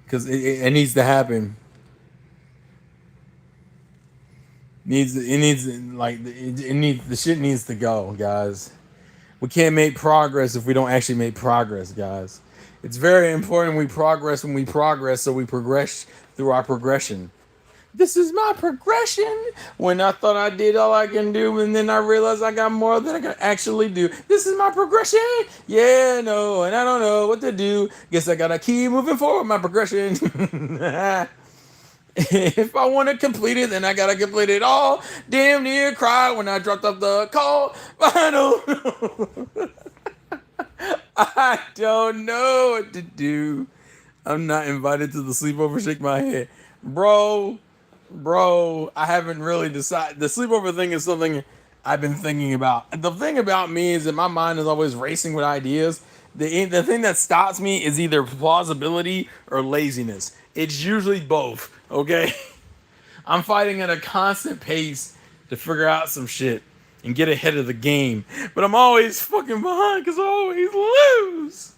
because it needs to happen. The shit needs to go, guys. We can't make progress if we don't actually make progress, guys. It's very important we progress when we progress, so we progress through our progression. This is my progression. When I thought I did all I can do, and then I realized I got more than I can actually do. This is my progression. Yeah, no, and I don't know what to do. Guess I gotta keep moving forward my progression. If I want to complete it, then I gotta complete it all. Damn near cried when I dropped off the call. I don't know. I don't know what to do. I'm not invited to the sleepover. Shake my head, bro. I haven't really decided. The sleepover thing is something I've been thinking about. The thing about me is that my mind is always racing with ideas. The thing that stops me is either plausibility or laziness. It's usually both. Okay, I'm fighting at a constant pace to figure out some shit and get ahead of the game, but I'm always fucking behind because I always lose.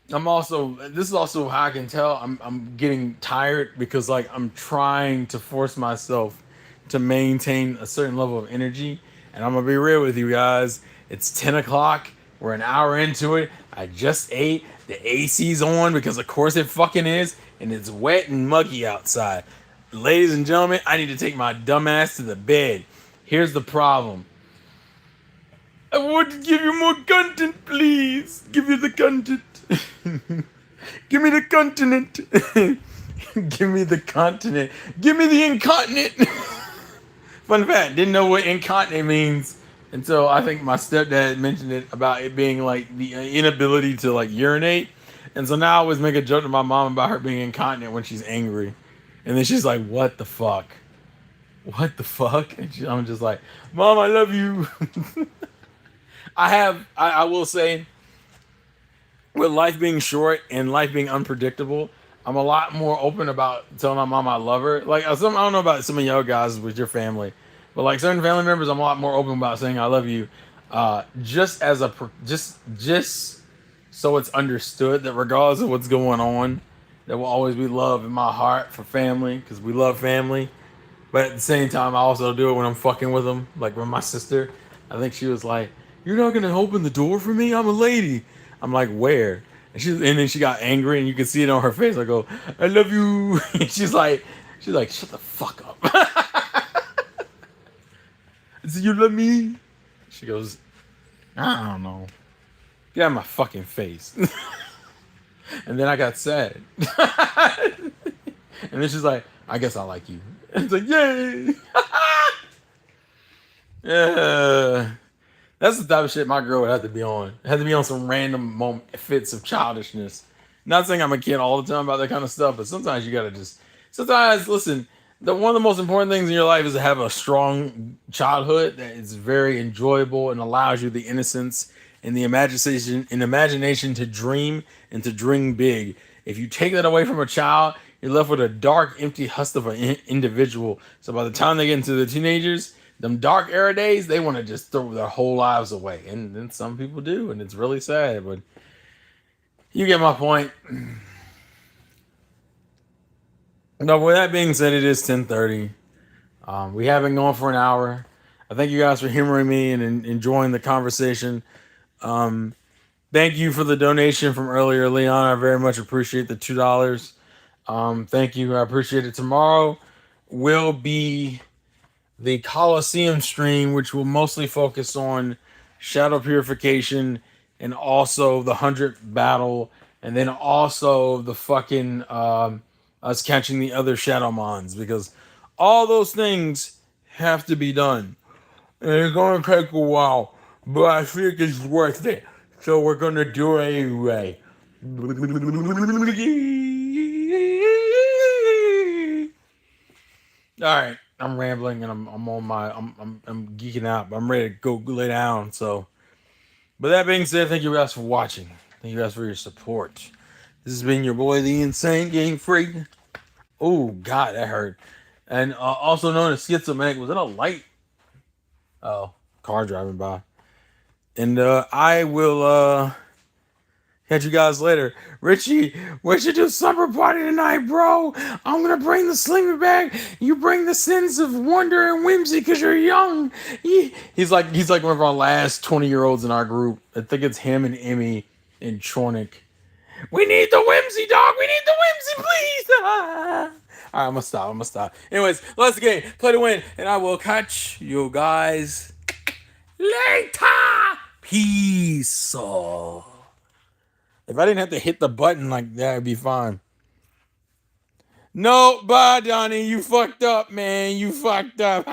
This is also how I can tell I'm getting tired, because like I'm trying to force myself to maintain a certain level of energy. And I'm gonna be real with you guys. It's 10 o'clock. We're an hour into it. I just ate. The AC's on because of course it fucking is, and it's wet and muggy outside. Ladies and gentlemen, I need to take my dumb ass to the bed. Here's the problem. I want to give you more content, please. Give you the content. Give me the continent. Give me the continent. Give me the incontinent. Fun fact, didn't know what incontinent means until I think my stepdad mentioned it, about it being like the inability to like urinate. And so now I always make a joke to my mom about her being incontinent when she's angry. And then she's like, what the fuck? What the fuck? And I'm just like, Mom, I love you. I will say, with life being short and life being unpredictable, I'm a lot more open about telling my mom I love her. Like I don't know about some of y'all guys with your family, but like certain family members, I'm a lot more open about saying I love you, just as a just so it's understood that regardless of what's going on, there will always be love in my heart for family, because we love family. But at the same time, I also do it when I'm fucking with them. Like with my sister, I think she was like, "You're not gonna open the door for me? I'm a lady." I'm like, "Where?" And then she got angry, and you can see it on her face. I go, "I love you." And she's like, "Shut the fuck up." I said, "You love me?" She goes, "I don't know. Get out of my fucking face." And then I got sad. And then she's like, "I guess I like you." And it's like, yay. Yeah. That's the type of shit my girl would have to be on. It had to be on some random fits of childishness. Not saying I'm a kid all the time about that kind of stuff, but sometimes you gotta just. Sometimes, listen. One of the most important things in your life is to have a strong childhood that is very enjoyable and allows you the innocence and the imagination to dream and to dream big. If you take that away from a child, you're left with a dark, empty husk of an individual. So by the time they get into the teenagers, them dark era days, they want to just throw their whole lives away. And then some people do, and it's really sad, but you get my point. No, with that being said, it is 10:30. We have been going for an hour. I thank you guys for humoring me and enjoying the conversation. Thank you for the donation from earlier, Leon. I very much appreciate the $2. Thank you. I appreciate it. Tomorrow will be the Coliseum stream, which will mostly focus on shadow purification and also the 100 battle, and then also the fucking us catching the other Shadowmons, because all those things have to be done. And it's gonna take a while, but I think it's worth it. So we're gonna do it anyway. Alright, I'm rambling and I'm on my I'm geeking out, but I'm ready to go lay down. So, but that being said, thank you guys for watching. Thank you guys for your support. This has been your boy, the Insane Game Freak. Oh God, that hurt. And also known as Schizomanic. Was it a light? Oh, car driving by. And I will Catch you guys later. Richie, we should do supper party tonight, bro. I'm gonna bring the sling bag. You bring the sins of wonder and whimsy because you're young. He's like one of our last 20-year-olds in our group. I think it's him and Emmy and Chornick. We need the whimsy, dog. We need the whimsy, please. All right, I'm gonna stop. Anyways, let's get play to win, and I will catch you guys later. Peace. If I didn't have to hit the button like that, it'd be fine. No, bye, Donnie. You fucked up, man. You fucked up.